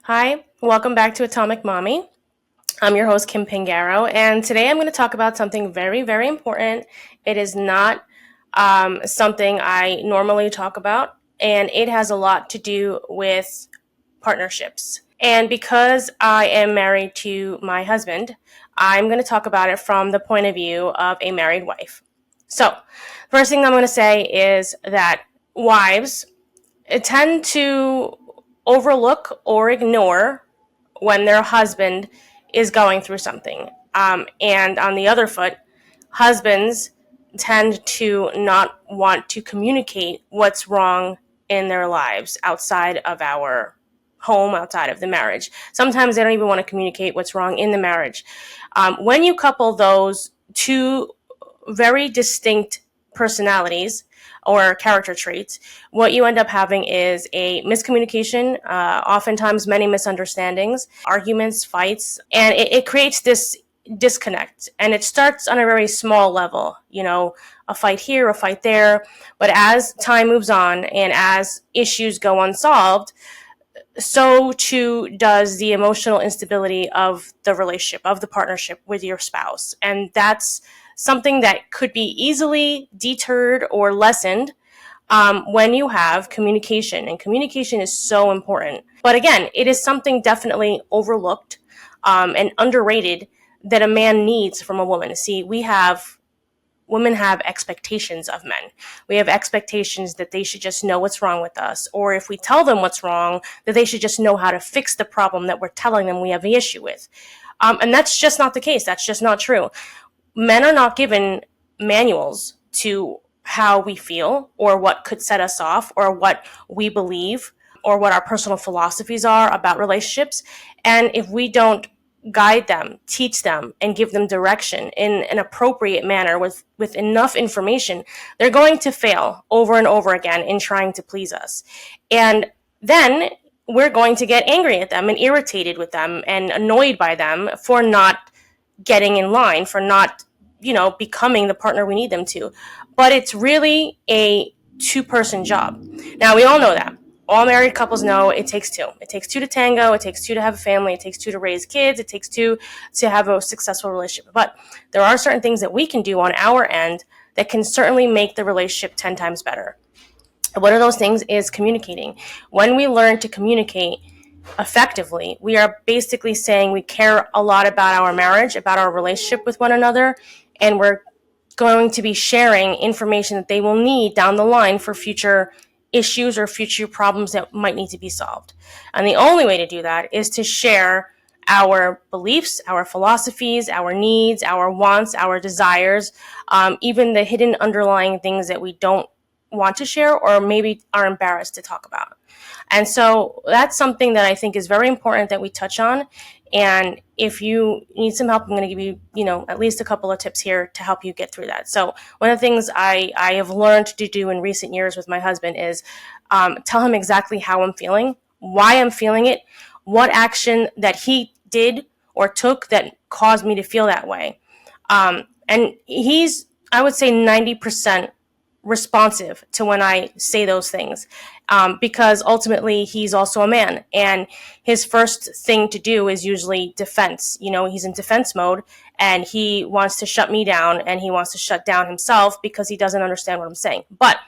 Hi, welcome back to Atomic Mommy. I'm your host, Kim Pingaro, and today I'm going to talk about something very, very important. It is not something I normally talk about, and it has a lot to do with partnerships. And because I am married to my husband, I'm going to talk about it from the point of view of a married wife. So, first thing I'm going to say is that wives tend to overlook or ignore when their husband is going through something. And on the other foot, husbands tend to not want to communicate what's wrong in their lives outside of our home, outside of the marriage. Sometimes they don't even want to communicate what's wrong in the marriage. When you couple those two very distinct personalities or character traits, what you end up having is a miscommunication, oftentimes many misunderstandings, arguments, fights, and it creates this disconnect. And it starts on a very small level, a fight here, a fight there. But as time moves on and as issues go unsolved, so too does the emotional instability of the relationship, of the partnership with your spouse. And that's something that could be easily deterred or lessened when you have communication. And communication is so important. But again, it is something definitely overlooked and underrated that a man needs from a woman. See, women have expectations of men. We have expectations that they should just know what's wrong with us, or if we tell them what's wrong, that they should just know how to fix the problem that we're telling them we have the issue with. And that's just not the case. That's just not true. Men are not given manuals to how we feel or what could set us off or what we believe or what our personal philosophies are about relationships. And if we don't guide them, teach them, and give them direction in an appropriate manner with enough information, they're going to fail over and over again in trying to please us. And then we're going to get angry at them and irritated with them and annoyed by them for not getting in line, for not, becoming the partner we need them to. But it's really a two-person job. Now, we all know that. All married couples know it takes two. It takes two to tango. It takes two to have a family. It takes two to raise kids. It takes two to have a successful relationship. But there are certain things that we can do on our end that can certainly make the relationship 10 times better. One of those things is communicating. When we learn to communicate effectively, we are basically saying we care a lot about our marriage, about our relationship with one another, and we're going to be sharing information that they will need down the line for future issues or future problems that might need to be solved. And the only way to do that is to share our beliefs, our philosophies, our needs, our wants, our desires, even the hidden underlying things that we don't want to share or maybe are embarrassed to talk about. And so that's something that I think is very important that we touch on. And if you need some help, I'm going to give you, at least a couple of tips here to help you get through that. So one of the things I have learned to do in recent years with my husband is tell him exactly how I'm feeling, why I'm feeling it, what action that he did or took that caused me to feel that way. And he's, I would say, 90% responsive to when I say those things, because ultimately he's also a man, and his first thing to do is usually defense. He's in defense mode, and he wants to shut me down, and he wants to shut down himself because he doesn't understand what I'm saying. But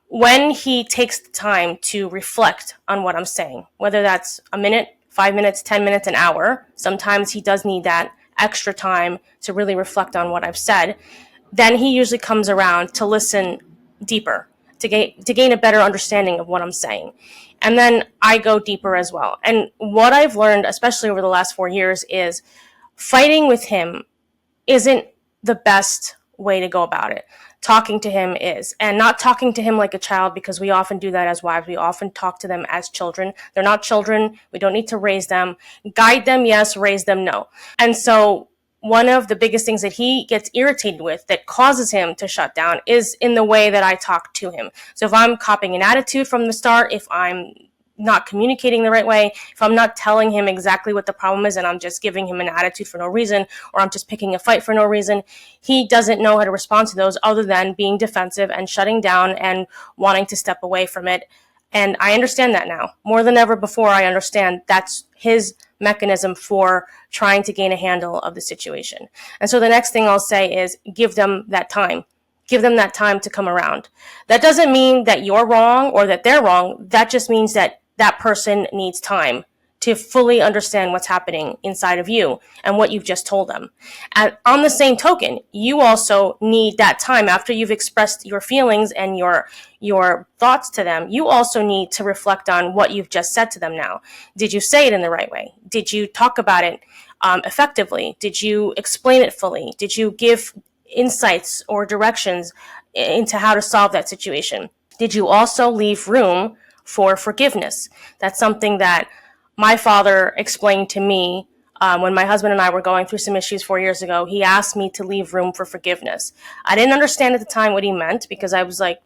when he takes the time to reflect on what I'm saying, whether that's a minute, 5 minutes, 10 minutes, an hour, sometimes he does need that extra time to really reflect on what I've said, then he usually comes around to listen deeper, to gain a better understanding of what I'm saying. And then I go deeper as well. And what I've learned, especially over the last 4 years, is fighting with him isn't the best way to go about it. Talking to him is, and not talking to him like a child, because we often do that as wives. We often talk to them as children. They're not children. We don't need to raise them. Guide them, yes. Raise them, no. And so one of the biggest things that he gets irritated with that causes him to shut down is in the way that I talk to him. So if I'm copying an attitude from the start, if I'm not communicating the right way, if I'm not telling him exactly what the problem is and I'm just giving him an attitude for no reason, or I'm just picking a fight for no reason, he doesn't know how to respond to those other than being defensive and shutting down and wanting to step away from it. And I understand that now. More than ever before, I understand that's his mechanism for trying to gain a handle of the situation. And so the next thing I'll say is give them that time. Give them that time to come around. That doesn't mean that you're wrong or that they're wrong. That just means that that person needs time to fully understand what's happening inside of you and what you've just told them. And on the same token, you also need that time after you've expressed your feelings and your thoughts to them. You also need to reflect on what you've just said to them now. Did you say it in the right way? Did you talk about it effectively? Did you explain it fully? Did you give insights or directions into how to solve that situation? Did you also leave room for forgiveness? That's something that my father explained to me when my husband and I were going through some issues 4 years ago. He asked me to leave room for forgiveness. I didn't understand at the time what he meant, because I was like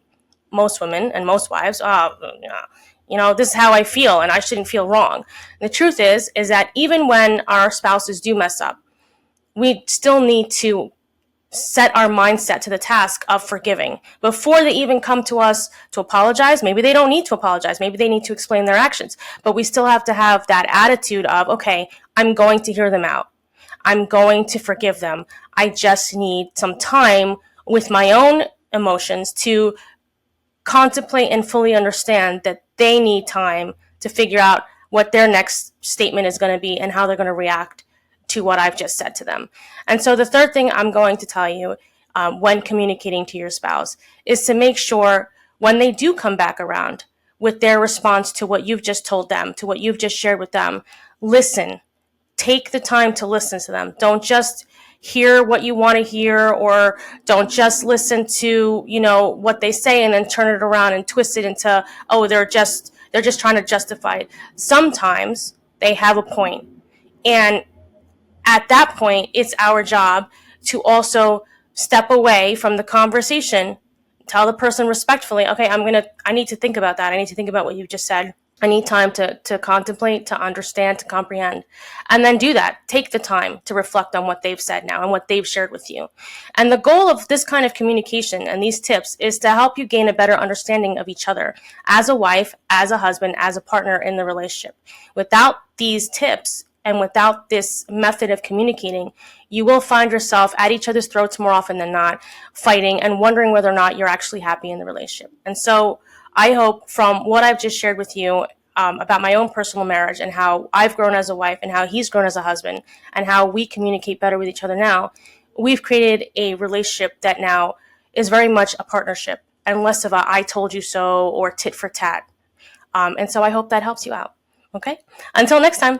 most women and most wives. This is how I feel and I shouldn't feel wrong. And the truth is that even when our spouses do mess up, we still need to set our mindset to the task of forgiving before they even come to us to apologize. Maybe they don't need to apologize. Maybe they need to explain their actions, but we still have to have that attitude of, okay, I'm going to hear them out. I'm going to forgive them. I just need some time with my own emotions to contemplate and fully understand that they need time to figure out what their next statement is going to be and how they're going to react to what I've just said to them. And so the third thing I'm going to tell you when communicating to your spouse is to make sure when they do come back around with their response to what you've just told them, to what you've just shared with them, listen. Take the time to listen to them. Don't just hear what you want to hear, or don't just listen to, what they say and then turn it around and twist it into, oh, they're just trying to justify it. Sometimes they have a point. And at that point, it's our job to also step away from the conversation, tell the person respectfully, okay, I need to think about that. I need to think about what you just said. I need time to contemplate, to understand, to comprehend, and then do that. Take the time to reflect on what they've said now and what they've shared with you. And the goal of this kind of communication and these tips is to help you gain a better understanding of each other as a wife, as a husband, as a partner in the relationship. Without these tips and without this method of communicating, you will find yourself at each other's throats more often than not, fighting and wondering whether or not you're actually happy in the relationship. And so I hope from what I've just shared with you about my own personal marriage and how I've grown as a wife and how he's grown as a husband and how we communicate better with each other now, we've created a relationship that now is very much a partnership and less of a I told you so or tit for tat. And so I hope that helps you out. Okay? Until next time.